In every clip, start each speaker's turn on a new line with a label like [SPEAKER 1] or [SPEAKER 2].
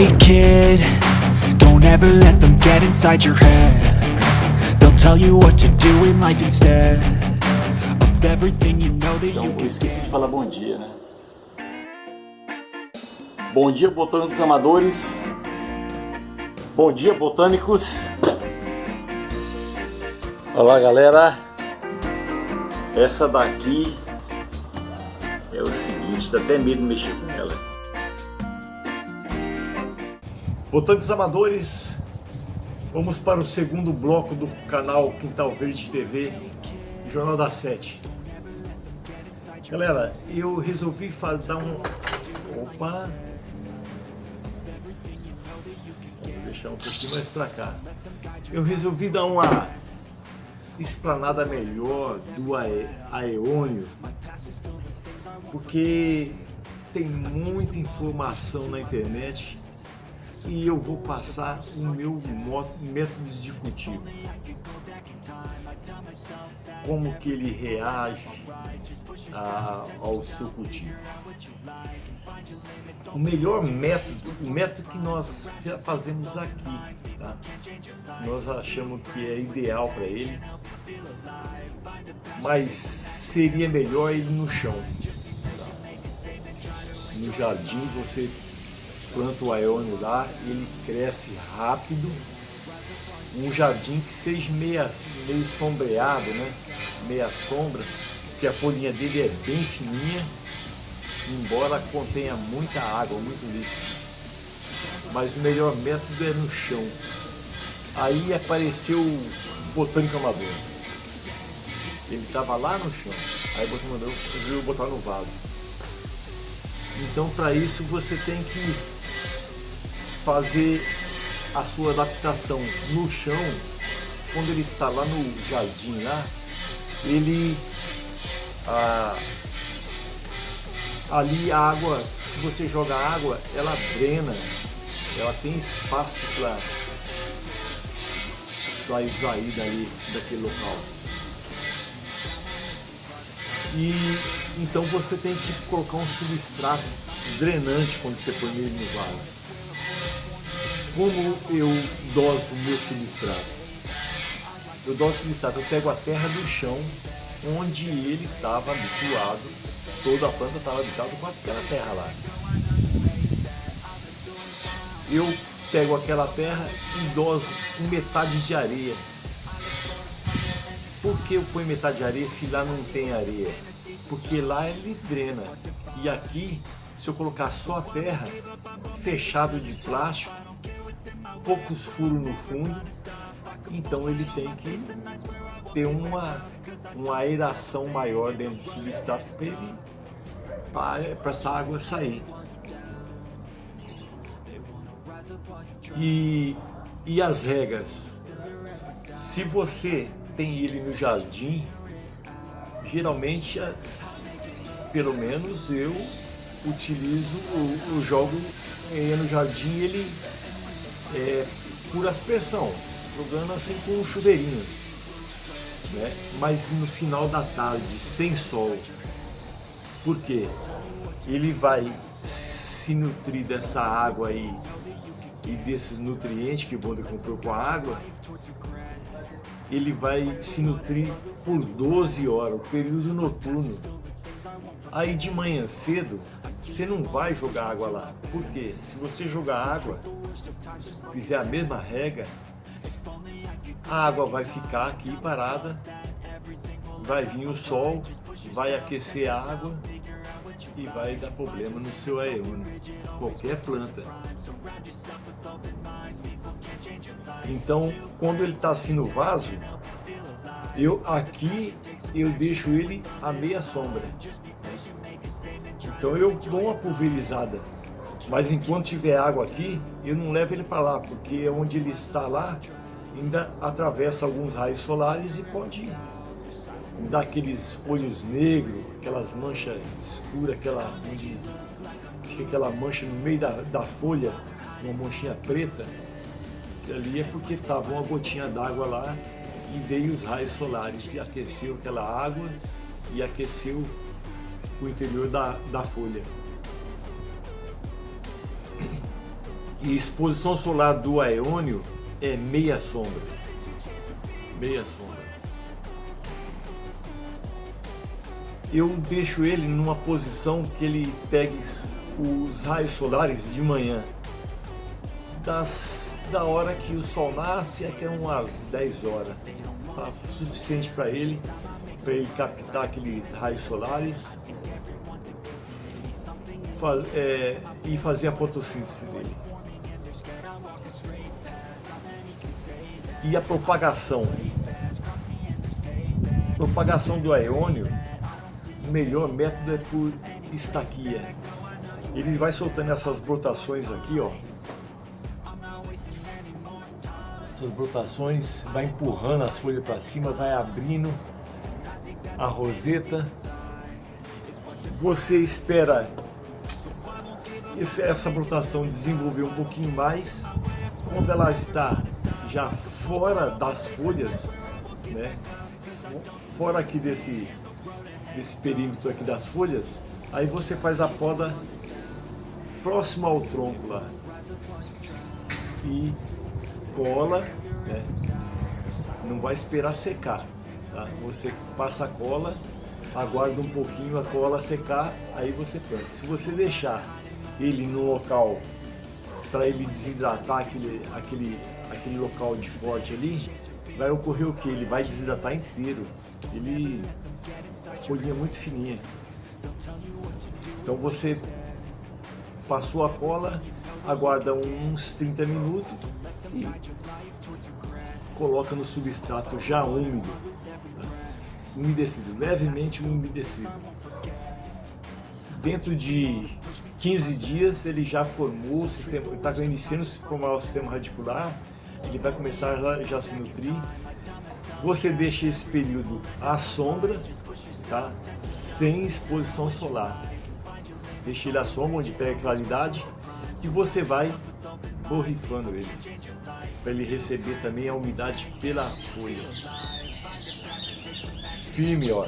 [SPEAKER 1] Hey kid, don't ever let them get inside your head. They'll tell you what to do in life instead of everything you know that you
[SPEAKER 2] Então, eu esqueci de falar bom dia, né? Bom dia, botânicos amadores. Bom dia, botânicos. Olá, galera. Essa daqui é o seguinte, dá até medo de mexer com ela. Botânicos amadores, vamos para o segundo bloco do canal Quintal Verde TV, Jornal da Sete. Galera, eu resolvi dar um... Opa! Vamos deixar um pouquinho mais pra cá. Eu resolvi dar uma explanada melhor do aeônio, porque tem muita informação na internet e eu vou passar o meu métodos de cultivo. Como que ele reage ao seu cultivo. O melhor método, o método que nós fazemos aqui, tá? Nós achamos que é ideal para ele, mas seria melhor ele no chão. Tá? No jardim você planta o aeônio lá, ele cresce rápido. Um jardim que seja meio sombreado, né? Meia sombra, que a folhinha dele é bem fininha, embora contenha muita água, muito líquido. Mas o melhor método é no chão. Aí apareceu o botânico amador. Ele estava lá no chão, aí o botânico amador resolveu botar no vaso. Então, para isso você tem que fazer a sua adaptação no chão. Quando ele está lá no jardim lá, ele ali a água, se você joga água, ela drena, ela tem espaço para esvair daquele local. E então você tem que colocar um substrato drenante quando você põe ele no vaso. Como eu doso o meu substrato? Eu doso o substrato, eu pego a terra do chão, onde ele estava habituado, toda a planta estava habituada com aquela terra lá. Eu pego aquela terra e doso com metade de areia. Por que eu ponho metade de areia se lá não tem areia? Porque lá ele drena. E aqui, se eu colocar só a terra, fechado de plástico, poucos furos no fundo, então ele tem que ter uma aeração maior dentro do substrato para essa água sair. E as regas? Se você tem ele no jardim, geralmente, pelo menos eu utilizo, eu jogo no jardim ele por aspersão, jogando assim com um chuveirinho, né? Mas no final da tarde, sem sol. Por quê? Ele vai se nutrir dessa água aí e desses nutrientes que vão decompor com a água. Ele vai se nutrir por 12 horas, o período noturno. Aí de manhã cedo, você não vai jogar água lá. Por quê? Se você jogar água, fizer a mesma rega, a água vai ficar aqui parada, vai vir o sol, vai aquecer a água e vai dar problema no seu aeônio, qualquer planta. Então, quando ele está assim no vaso, aqui eu deixo ele à meia sombra. Então eu dou uma pulverizada, mas enquanto tiver água aqui, eu não levo ele para lá, porque onde ele está lá, ainda atravessa alguns raios solares e pode dar aqueles olhos negros, aquelas manchas escuras, onde fica aquela mancha no meio da folha, uma manchinha preta. Ali é porque estava uma gotinha d'água lá e veio os raios solares e aqueceu aquela água e aqueceu o interior da folha. E exposição solar do aeônio é meia sombra. Meia sombra. Eu deixo ele numa posição que ele pegue os raios solares de manhã. Da hora que o sol nasce até umas 10 horas. Tá suficiente para ele captar aqueles raios solares e fazer a fotossíntese dele. E a propagação do aeônio, o melhor método é por estaquia. Ele vai soltando essas brotações aqui, ó. Essas brotações, vai empurrando as folhas para cima, vai abrindo a roseta. Você espera essa brotação desenvolver um pouquinho mais. Quando ela está já fora das folhas, né? Fora aqui desse perímetro aqui das folhas, aí você faz a poda próximo ao tronco lá e cola, né? Não vai esperar secar, tá? Você passa a cola, aguarda um pouquinho a cola secar, aí você planta. Se você deixar ele no local para ele desidratar aquele local de corte ali, vai ocorrer o que? Ele vai desidratar inteiro. A folhinha é muito fininha. Então você passou a cola, aguarda uns 30 minutos e coloca no substrato já úmido, tá? Umedecido, levemente umedecido. Dentro de 15 dias ele já formou o sistema, ele está iniciando a se formar o sistema radicular, ele vai começar já a se nutrir. Você deixa esse período à sombra, tá? Sem exposição solar. Deixa ele à sombra, onde pega claridade, e você vai borrifando ele, para ele receber também a umidade pela folha. Firme, ó.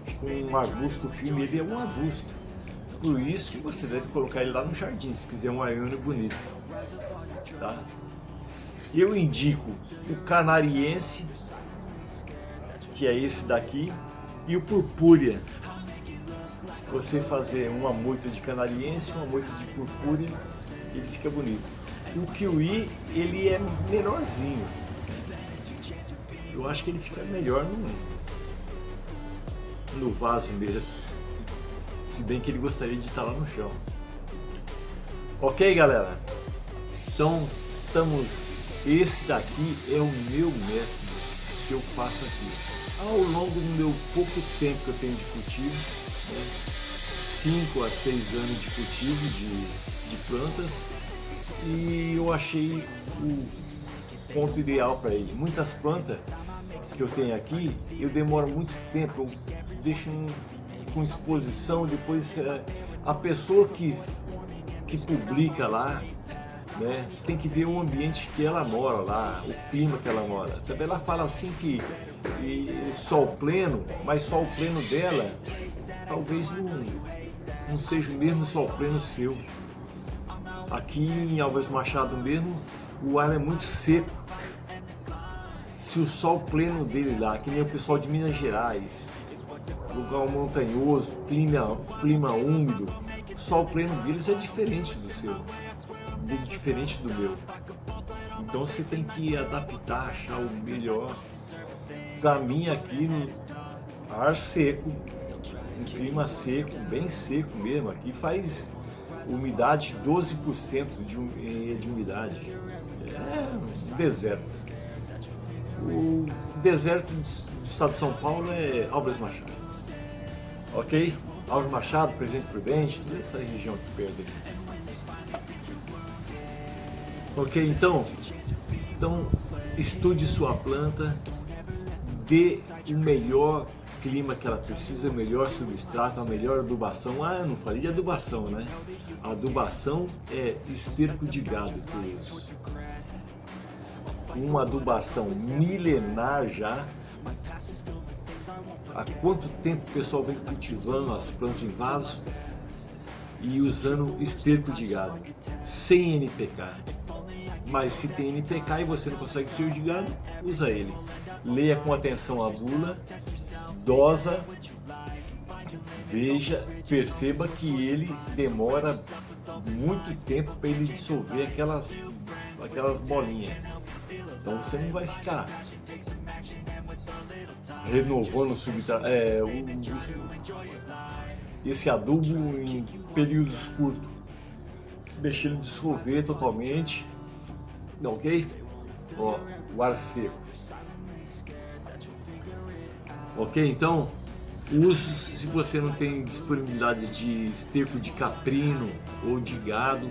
[SPEAKER 2] Fica um arbusto firme, ele é um arbusto. Por isso que você deve colocar ele lá no jardim, se quiser um aeônio bonito, tá? Eu indico o canariense, que é esse daqui, e o purpúrea. Você fazer uma moita de canariense, uma moita de purpúrea, ele fica bonito. O kiwi, ele é menorzinho. Eu acho que ele fica melhor no vaso mesmo. Se bem que ele gostaria de estar lá no chão. Ok, galera? Então, esse daqui é o meu método que eu faço aqui. Ao longo do meu pouco tempo que eu tenho de cultivo, né, 5 a 6 anos de cultivo de plantas, e eu achei o ponto ideal para ele. Muitas plantas que eu tenho aqui, eu demoro muito tempo, eu deixo com exposição, depois a pessoa que publica lá, né, você tem que ver o ambiente que ela mora lá, o clima que ela mora. Também ela fala assim que sol pleno, mas sol pleno dela talvez não seja o mesmo sol pleno seu. Aqui em Álvares Machado mesmo, o ar é muito seco. Se o sol pleno dele lá, que nem o pessoal de Minas Gerais, lugar montanhoso, clima úmido, o sol pleno deles é diferente do seu, diferente do meu. Então você tem que adaptar, achar o melhor. Para mim aqui, ar seco, um clima seco, bem seco mesmo, aqui faz umidade 12% de umidade. É um deserto. O deserto do estado de São Paulo é Álvares Machado. Ok? Álvares Machado, Presidente Prudente, toda essa região aqui perto aqui. Ok, então estude sua planta, dê o melhor clima que ela precisa, o melhor substrato, a melhor adubação. Eu não falei de adubação, né? A adubação é esterco de gado que eu uso. Uma adubação milenar já. Há quanto tempo o pessoal vem cultivando as plantas em vaso? e usando esterco de gado, sem NPK. Mas se tem NPK e você não consegue esterco de gado, usa ele. Leia com atenção a bula, dosa, veja, perceba que ele demora muito tempo para ele dissolver aquelas bolinhas. Então você não vai ficar renovando esse adubo em períodos curtos. Deixa ele dissolver totalmente, ok? Ó, o ar seco. Ok, então uso se você não tem disponibilidade de esterco de caprino ou de gado,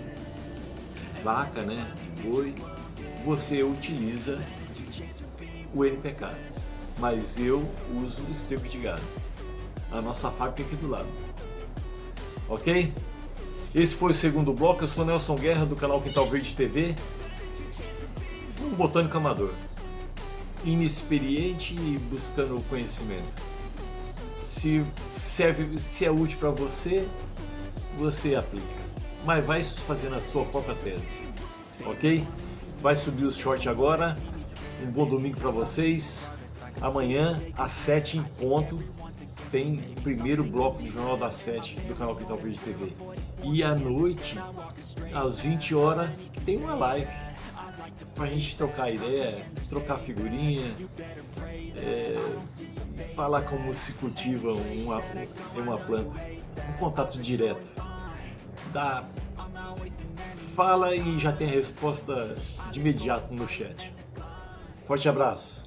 [SPEAKER 2] vaca, né, boi, você utiliza o NPK, mas eu uso o esterco de gado. A nossa fábrica é aqui do lado, ok? Esse foi o segundo bloco. Eu sou Nelson Guerra do canal Quintal Verde TV, um botânico amador, inexperiente e buscando conhecimento. Se é útil para você, você aplica, mas vai fazendo a sua própria tese, ok? Vai subir os shorts agora. Um bom domingo para vocês. Amanhã às 7 em ponto tem o primeiro bloco do Jornal das 7 do canal Quintal Verde TV. E à noite, às 20 horas, tem uma live pra gente trocar ideia, trocar figurinha, falar como se cultiva uma planta, um contato direto. Fala e já tem a resposta de imediato no chat. Forte abraço!